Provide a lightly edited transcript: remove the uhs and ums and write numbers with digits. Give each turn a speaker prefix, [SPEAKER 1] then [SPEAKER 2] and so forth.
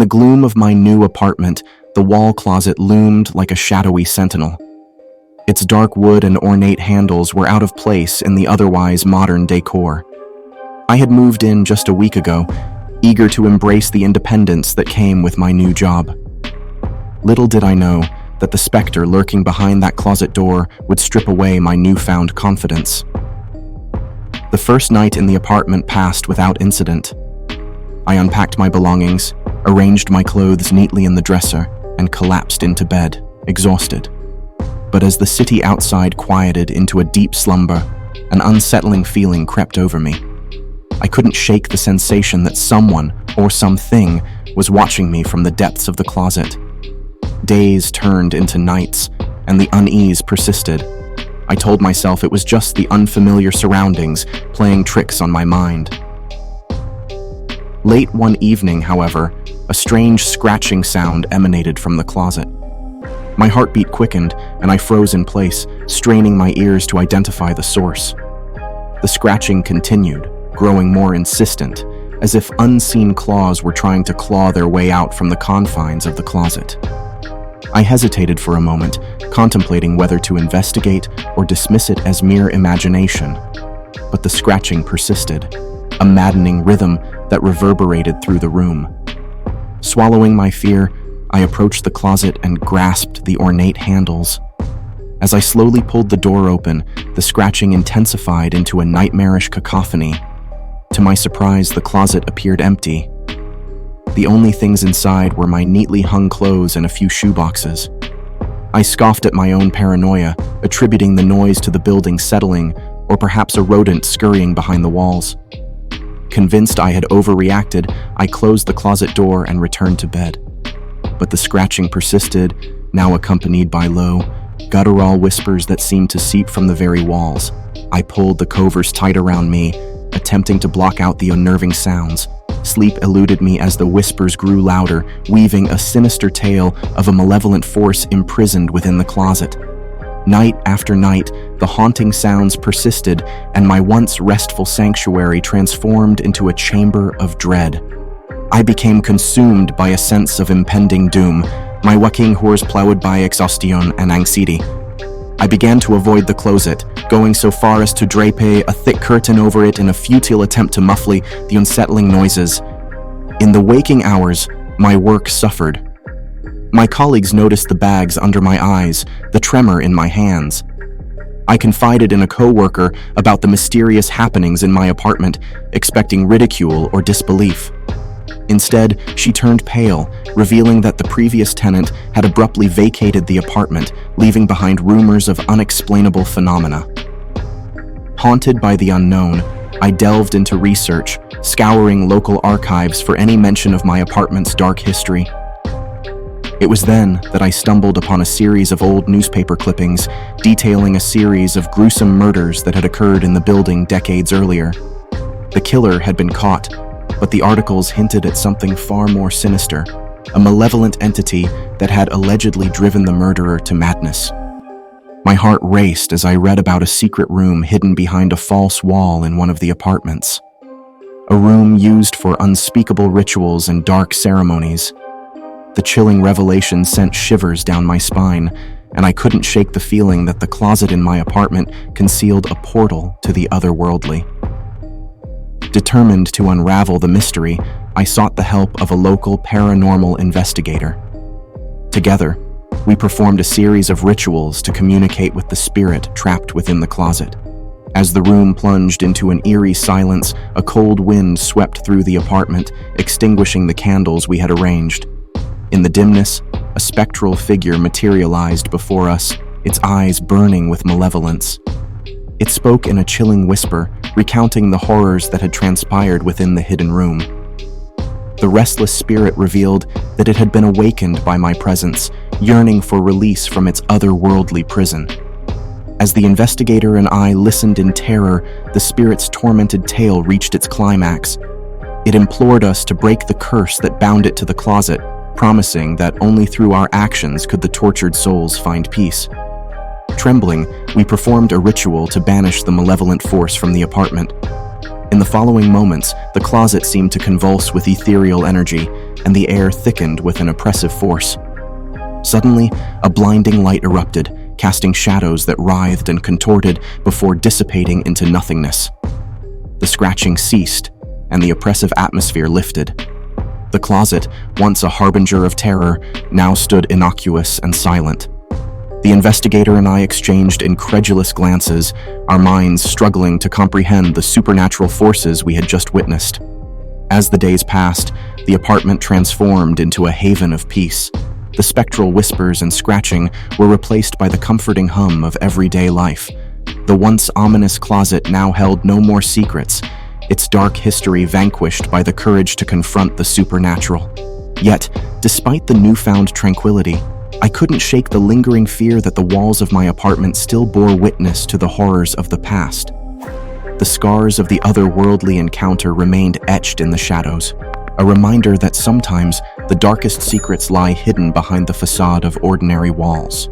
[SPEAKER 1] the gloom of my new apartment, the wall closet loomed like a shadowy sentinel. Its dark wood and ornate handles were out of place in the otherwise modern decor. I had moved in just a week ago, eager to embrace the independence that came with my new job. Little did I know that the specter lurking behind that closet door would strip away my newfound confidence. The first night in the apartment passed without incident. I unpacked my belongings, arranged my clothes neatly in the dresser, and collapsed into bed, exhausted. But as the city outside quieted into a deep slumber, an unsettling feeling crept over me. I couldn't shake the sensation that someone or something was watching me from the depths of the closet. Days turned into nights, and the unease persisted. I told myself it was just the unfamiliar surroundings playing tricks on my mind. Late one evening, however, a strange scratching sound emanated from the closet. My heartbeat quickened, and I froze in place, straining my ears to identify the source. The scratching continued, growing more insistent, as if unseen claws were trying to claw their way out from the confines of the closet. I hesitated for a moment, contemplating whether to investigate or dismiss it as mere imagination. But the scratching persisted, a maddening rhythm that reverberated through the room. Swallowing my fear, I approached the closet and grasped the ornate handles. As I slowly pulled the door open, the scratching intensified into a nightmarish cacophony. To my surprise, the closet appeared empty. The only things inside were my neatly hung clothes and a few shoeboxes. I scoffed at my own paranoia, attributing the noise to the building settling, or perhaps a rodent scurrying behind the walls. Convinced I had overreacted, I closed the closet door and returned to bed. But the scratching persisted, now accompanied by low, guttural whispers that seemed to seep from the very walls. I pulled the covers tight around me, attempting to block out the unnerving sounds. Sleep eluded me as the whispers grew louder, weaving a sinister tale of a malevolent force imprisoned within the closet. Night after night, the haunting sounds persisted, and my once restful sanctuary transformed into a chamber of dread. I became consumed by a sense of impending doom, my waking horrors plowed by exhaustion and anxiety. I began to avoid the closet, going so far as to drape a thick curtain over it in a futile attempt to muffle the unsettling noises. In the waking hours, my work suffered. My colleagues noticed the bags under my eyes, the tremor in my hands. I confided in a coworker about the mysterious happenings in my apartment, expecting ridicule or disbelief. Instead, she turned pale, revealing that the previous tenant had abruptly vacated the apartment, leaving behind rumors of unexplainable phenomena. Haunted by the unknown, I delved into research, scouring local archives for any mention of my apartment's dark history. It was then that I stumbled upon a series of old newspaper clippings detailing a series of gruesome murders that had occurred in the building decades earlier. The killer had been caught, but the articles hinted at something far more sinister, a malevolent entity that had allegedly driven the murderer to madness. My heart raced as I read about a secret room hidden behind a false wall in one of the apartments. A room used for unspeakable rituals and dark ceremonies. The chilling revelation sent shivers down my spine, and I couldn't shake the feeling that the closet in my apartment concealed a portal to the otherworldly. Determined to unravel the mystery, I sought the help of a local paranormal investigator. Together, we performed a series of rituals to communicate with the spirit trapped within the closet. As the room plunged into an eerie silence, a cold wind swept through the apartment, extinguishing the candles we had arranged. In the dimness, a spectral figure materialized before us, its eyes burning with malevolence. It spoke in a chilling whisper, recounting the horrors that had transpired within the hidden room. The restless spirit revealed that it had been awakened by my presence, yearning for release from its otherworldly prison. As the investigator and I listened in terror, the spirit's tormented tale reached its climax. It implored us to break the curse that bound it to the closet, promising that only through our actions could the tortured souls find peace. Trembling, we performed a ritual to banish the malevolent force from the apartment. In the following moments, the closet seemed to convulse with ethereal energy, and the air thickened with an oppressive force. Suddenly, a blinding light erupted, casting shadows that writhed and contorted before dissipating into nothingness. The scratching ceased, and the oppressive atmosphere lifted. The closet, once a harbinger of terror, now stood innocuous and silent. The investigator and I exchanged incredulous glances, our minds struggling to comprehend the supernatural forces we had just witnessed. As the days passed, the apartment transformed into a haven of peace. The spectral whispers and scratching were replaced by the comforting hum of everyday life. The once ominous closet now held no more secrets, its dark history vanquished by the courage to confront the supernatural. Yet, despite the newfound tranquility, I couldn't shake the lingering fear that the walls of my apartment still bore witness to the horrors of the past. The scars of the otherworldly encounter remained etched in the shadows, a reminder that sometimes the darkest secrets lie hidden behind the facade of ordinary walls.